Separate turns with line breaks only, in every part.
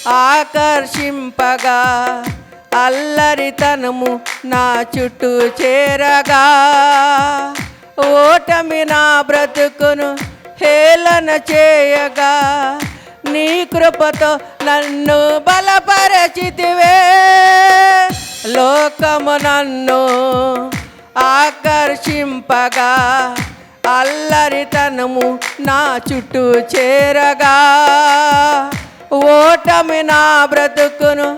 ఆకర్షింపగా అల్లరితనము నా చుట్టూ చేరగా ఓటమి నా బ్రతుకును హేళన చేయగా నీ కృపతో నన్ను బలపరచితివే. లోకము నన్ను ఆకర్షింపగా అల్లరితనము నా చుట్టూ చేరగా ఓటమి నా బ్రతుకును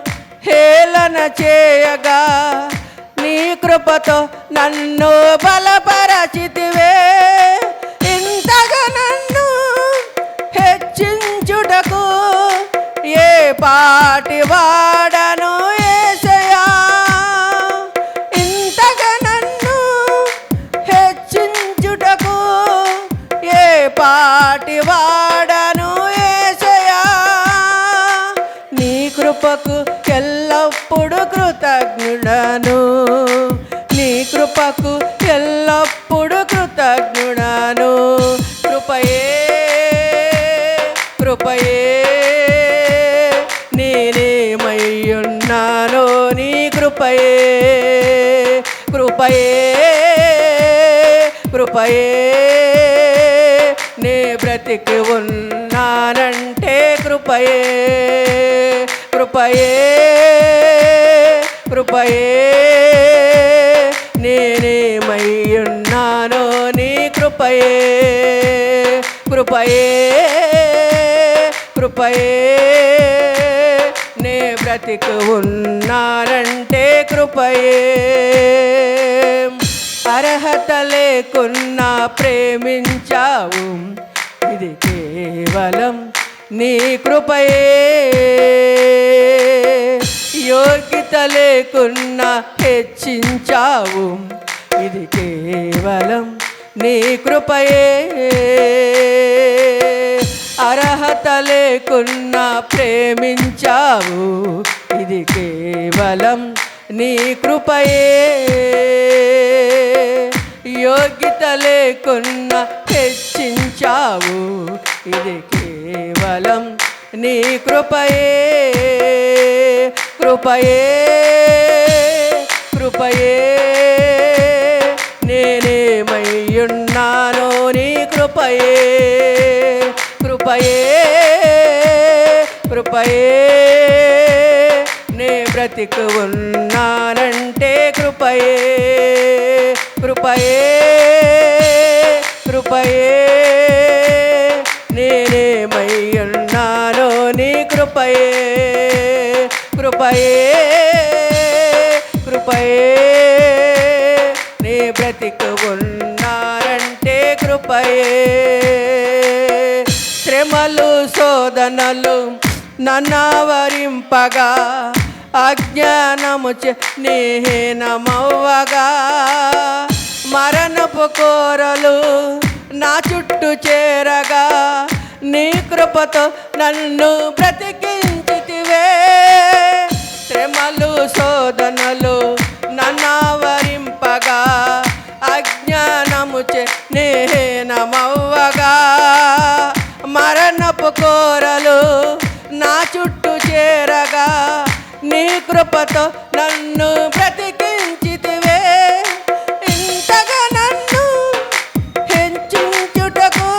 హేళన చేయగా నీ కృపతో నన్ను బలపరచితివే. ఇంతగా నన్ను హెచ్చించుటకు ఏ పాటి వాడను యేసయ్యా. ఇంతగా నన్ను హెచ్చించుటకు ఏ పాటి వాడను యేసయ్యా. నీ కృపకు ఎల్లప్పుడు కృతజ్ఞుడను, నీ కృపకు ఎల్లప్పుడు కృతజ్ఞుడను. కృపయే కృపయే నేనేమయ్యున్నానో నీ కృపయే. కృపయే కృపయే నే బ్రతికి ఉన్నానంటే కృపయే. కృపయే కృపయే నేనేమయ్యున్నానో నీ కృపయే. కృపయే కృపయే నే బ్రతికి ఉన్నానంటే కృపయే. అర్హత లేకున్నా ప్రేమించావు, ఇది కేవలం నీ కృపయే. యోగ్యత లేకున్నా హెచ్చించావు, ఇది కేవలం నీ కృపయే. అర్హత లేకున్నా ప్రేమించావు, ఇది కేవలం నీ కృపయే. యోగ్యత లేకున్నా హెచ్చించావు, ఇది కేవలం నీ కృపయే. కృపయే కృపయే నేనేమయ్యున్నానో నీ కృపయే. కృపయే కృపయే నే బ్రతికి ఉన్నానంటే కృపయే. కృపయే కృపయే నేనేమయ్యున్నానో నీ కృపయే. కృపయే కృపయే నే బ్రతికి ఉన్నానంటే కృపయే. శ్రమలు శోధనలు నన్నావరింపగా అజ్ఞానము నేహీనమవ్వగా మరణపు కోరలు నా చుట్టూ చేరగా నీ కృపతో నన్ను బ్రతికించితివే. శ్రమలు శోధనలు నన్నావరింపగా అజ్ఞానము నేహీనమవ్వగా మరణపు కోరలు నా చుట్టూ చేరగా నీ కృపతో నన్ను బ్రతికించితివే. ఇంతగా నన్ను హెచ్చించుటకు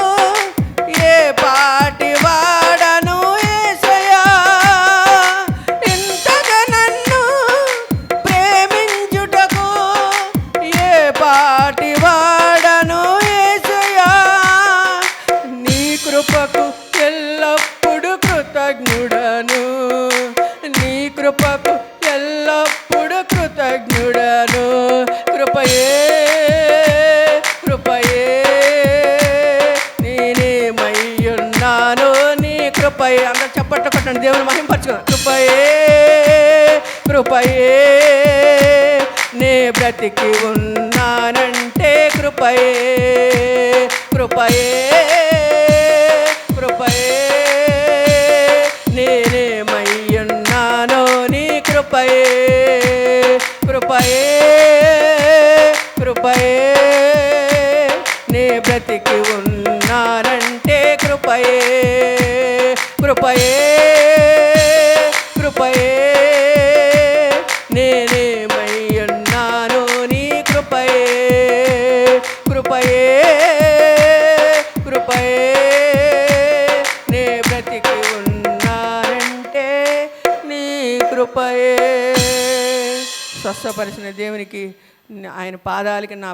ఏ పాటి వాడను యేసయ్యా. ఇంతగా నన్ను ప్రేమించుటకు ఏ పాటి వాడను యేసయ్యా. నీ కృపకు ఎల్లప్పుడు కృతజ్ఞుడను, నీ కృపకు ఎల్లప్పుడు కృతజ్ఞుడను. కృపయే కృపయే నేనేమయ్యున్నానో నీ కృపయే. అందరూ చప్పట్లు కొట్టండి, దేవుని మహింపరచుకో. కృపయే కృపయే నే బ్రతికి ఉన్నానంటే కృపయే. కృపయే కృపయే నేనేమయ్యున్నానో నీ కృపయే. కృపయే కృపయే నే బ్రతికి ఉన్నానంటే కృపయే. కృపయే కృపయే. స్వస్థపరిచిన దేవునికి ఆయన పాదాలకి నా